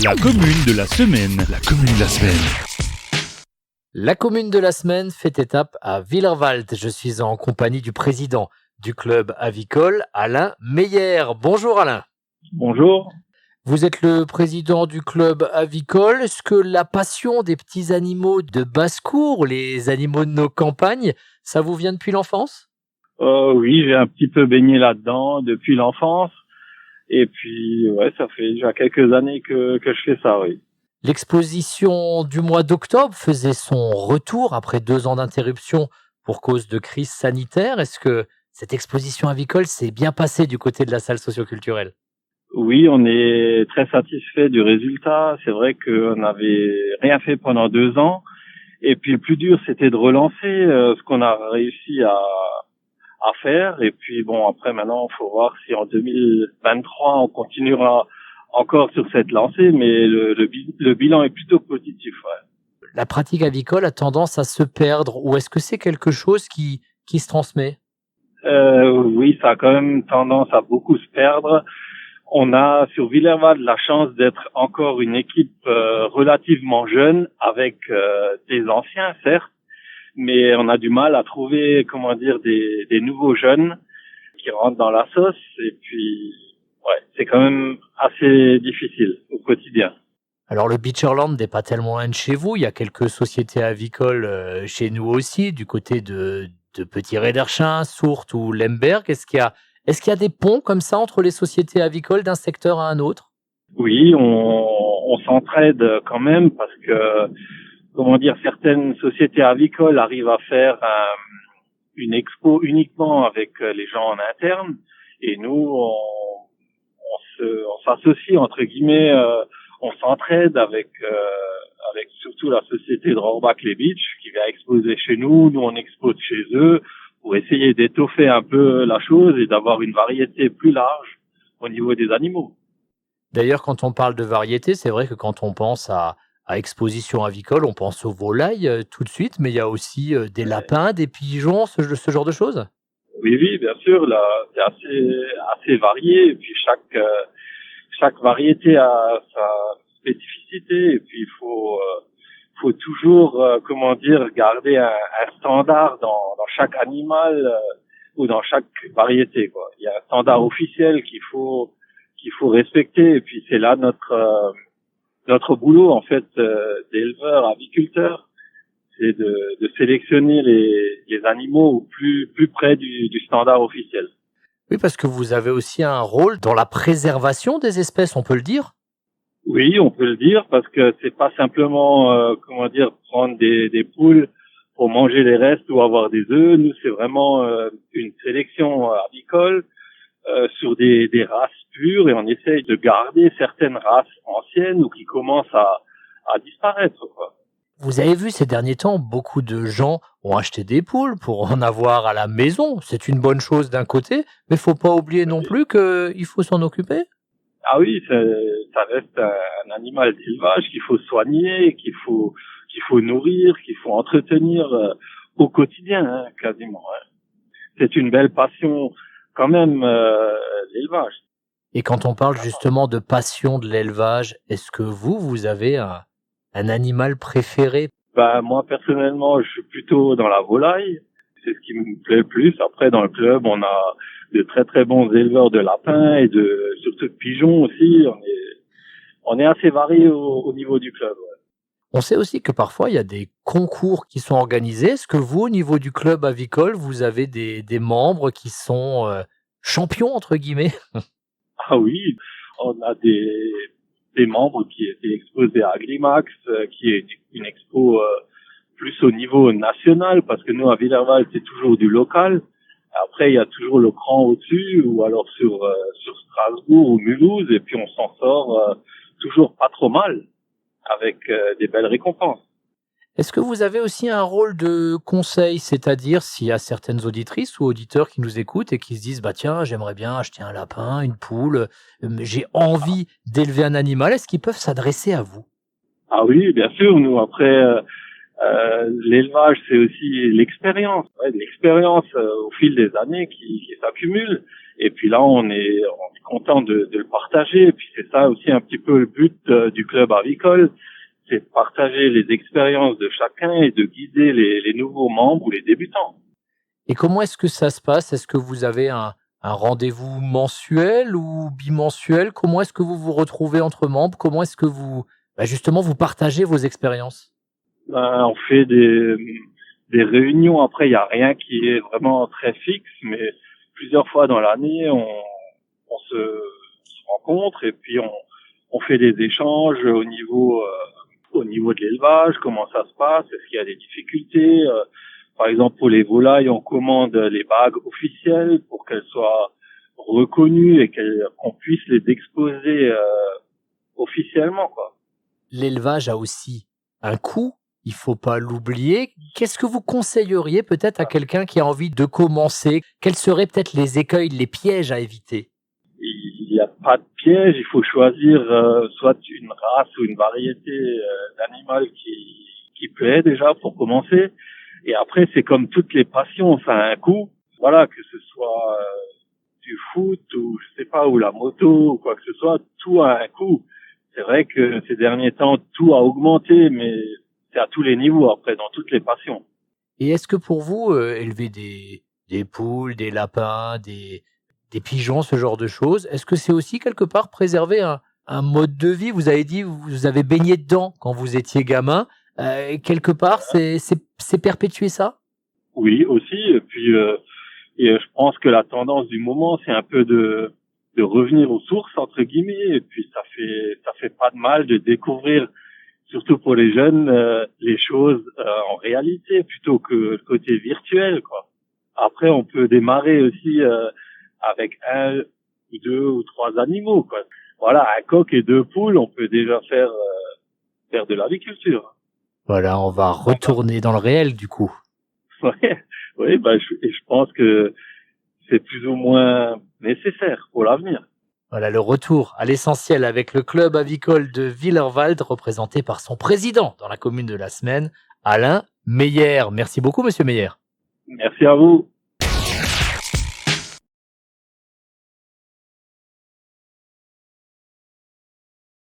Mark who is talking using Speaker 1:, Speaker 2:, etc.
Speaker 1: La commune de la semaine. La commune de la semaine.
Speaker 2: La commune de la semaine fait étape à Willerwald. Je suis en compagnie du président du club avicole, Alain Meyer. Bonjour Alain.
Speaker 3: Bonjour.
Speaker 2: Vous êtes le président du club avicole. Est-ce que la passion des petits animaux de basse-cour, les animaux de nos campagnes, ça vous vient depuis l'enfance ?
Speaker 3: Oui, j'ai un petit peu baigné là-dedans depuis l'enfance. Et puis, ça fait déjà quelques années que je fais ça, oui.
Speaker 2: L'exposition du mois d'octobre faisait son retour après 2 ans d'interruption pour cause de crise sanitaire. Est-ce que cette exposition avicole s'est bien passée du côté de la salle socioculturelle ?
Speaker 3: Oui, on est très satisfait du résultat. C'est vrai qu'on n'avait rien fait pendant 2 ans. Et puis, le plus dur, c'était de relancer ce qu'on a réussi à faire. Et puis, bon, après, maintenant, il faut voir si en 2023, on continuera encore sur cette lancée. Mais le bilan est plutôt positif, ouais.
Speaker 2: La pratique avicole a tendance à se perdre, ou est-ce que c'est quelque chose qui se transmet ?
Speaker 3: Oui, ça a quand même tendance à beaucoup se perdre. On a sur Willerwald la chance d'être encore une équipe relativement jeune avec des anciens, certes, mais on a du mal à trouver, des nouveaux jeunes qui rentrent dans la sauce. Et puis, c'est quand même assez difficile au quotidien.
Speaker 2: Alors le Beacherland n'est pas tellement loin de chez vous, il y a quelques sociétés avicoles chez nous aussi, du côté de Petit-Rederchin, Sourtes ou Lemberg. Est-ce qu'il y a des ponts comme ça entre les sociétés avicoles d'un secteur à un autre ?
Speaker 3: Oui, on s'entraide quand même parce que, certaines sociétés avicoles arrivent à faire une expo uniquement avec les gens en interne, et nous, on s'associe entre guillemets, on s'entraide avec surtout la société de Rohrbach-les-Beach qui vient exposer chez nous on expose chez eux pour essayer d'étoffer un peu la chose et d'avoir une variété plus large au niveau des animaux.
Speaker 2: D'ailleurs, quand on parle de variété, c'est vrai que quand on pense à exposition avicole, on pense aux volailles tout de suite, mais il y a aussi des lapins, des pigeons, ce genre de choses ?
Speaker 3: Oui, bien sûr, là, c'est assez varié, et puis chaque variété a sa spécificité, et puis il faut toujours, garder un standard dans chaque animal ou dans chaque variété, quoi. Il y a un standard officiel qu'il faut respecter, et puis c'est là notre boulot, en fait, d'éleveurs, aviculteurs, c'est de sélectionner les animaux au plus près du standard officiel.
Speaker 2: Oui, parce que vous avez aussi un rôle dans la préservation des espèces, on peut le dire ?
Speaker 3: Oui, on peut le dire, parce que c'est pas simplement, prendre des poules pour manger les restes ou avoir des œufs. Nous, c'est vraiment une sélection avicole sur des races pures, et on essaye de garder certaines races anciennes ou qui commencent à disparaître, quoi.
Speaker 2: Vous avez vu ces derniers temps, beaucoup de gens ont acheté des poules pour en avoir à la maison. C'est une bonne chose d'un côté, mais faut pas oublier non plus qu'il faut s'en occuper.
Speaker 3: Ah oui, ça reste un animal d'élevage qu'il faut soigner, qu'il faut nourrir, qu'il faut entretenir au quotidien, hein, quasiment. Hein. C'est une belle passion quand même, l'élevage.
Speaker 2: Et quand on parle justement de passion de l'élevage, est-ce que vous avez un animal préféré ?
Speaker 3: Moi, personnellement, je suis plutôt dans la volaille. C'est ce qui me plaît le plus. Après, dans le club, on a de très très bons éleveurs de lapins et surtout de pigeons aussi. On est assez varié au niveau du club. Ouais.
Speaker 2: On sait aussi que parfois il y a des concours qui sont organisés. Est-ce que vous, au niveau du club avicole, vous avez des membres qui sont champions entre guillemets ?
Speaker 3: Ah oui, on a des membres qui étaient exposés à Agrimax, qui est une expo plus au niveau national, parce que nous à Willerwald c'est toujours du local. Après il y a toujours le cran au-dessus, ou alors sur Strasbourg ou Mulhouse, et puis on s'en sort toujours pas trop mal avec des belles récompenses.
Speaker 2: Est-ce que vous avez aussi un rôle de conseil, c'est-à-dire s'il y a certaines auditrices ou auditeurs qui nous écoutent et qui se disent « tiens, j'aimerais bien acheter un lapin, une poule, j'ai envie d'élever un animal », est-ce qu'ils peuvent s'adresser à vous ?
Speaker 3: Ah oui, bien sûr. Nous, après, l'élevage, c'est aussi l'expérience. Ouais, l'expérience au fil des années qui s'accumule. Et puis là, on est content de le partager. Et puis c'est ça aussi un petit peu le but du club avicole, c'est de partager les expériences de chacun et de guider les nouveaux membres ou les débutants.
Speaker 2: Et comment est-ce que ça se passe? Est-ce que vous avez un rendez-vous mensuel ou bimensuel? Comment est-ce que vous vous retrouvez entre membres? Comment est-ce que justement, vous partagez vos expériences?
Speaker 3: On fait des réunions. Après, il n'y a rien qui est vraiment très fixe, mais plusieurs fois dans l'année, on se rencontre et puis on fait des échanges au niveau de l'élevage, comment ça se passe, est-ce qu'il y a des difficultés. Par exemple, pour les volailles, on commande les bagues officielles pour qu'elles soient reconnues et qu'on puisse les exposer officiellement, quoi.
Speaker 2: L'élevage a aussi un coût, il faut pas l'oublier. Qu'est-ce que vous conseilleriez peut-être à quelqu'un qui a envie de commencer? Quels seraient peut-être les écueils, les pièges à éviter?
Speaker 3: Il n'y a pas de piège, il faut choisir soit une race ou une variété d'animal qui plaît déjà pour commencer. Et après, c'est comme toutes les passions, ça a un coût. Voilà, que ce soit du foot ou je sais pas, ou la moto ou quoi que ce soit, tout a un coût. C'est vrai que ces derniers temps, tout a augmenté, mais c'est à tous les niveaux après, dans toutes les passions.
Speaker 2: Et est-ce que pour vous, élever des poules, des lapins, des pigeons, ce genre de choses, est-ce que c'est aussi quelque part préserver un mode de vie? Vous avez dit, vous avez baigné dedans quand vous étiez gamin. Quelque part, c'est perpétuer ça?
Speaker 3: Oui, aussi. Et puis, je pense que la tendance du moment, c'est un peu de revenir aux sources, entre guillemets. Et puis, ça fait pas de mal de découvrir, surtout pour les jeunes, les choses en réalité plutôt que le côté virtuel, quoi. Après, on peut démarrer aussi avec 1, 2 ou 3 animaux, quoi. Voilà, un coq et 2 poules, on peut déjà faire de l'aviculture.
Speaker 2: Voilà, on va retourner dans le réel du coup.
Speaker 3: Ouais, oui, je pense que c'est plus ou moins nécessaire pour l'avenir.
Speaker 2: Voilà, le retour à l'essentiel avec le club avicole de Willerwald, représenté par son président dans la commune de la semaine, Alain Meyer. Merci beaucoup, monsieur Meyer.
Speaker 3: Merci à vous.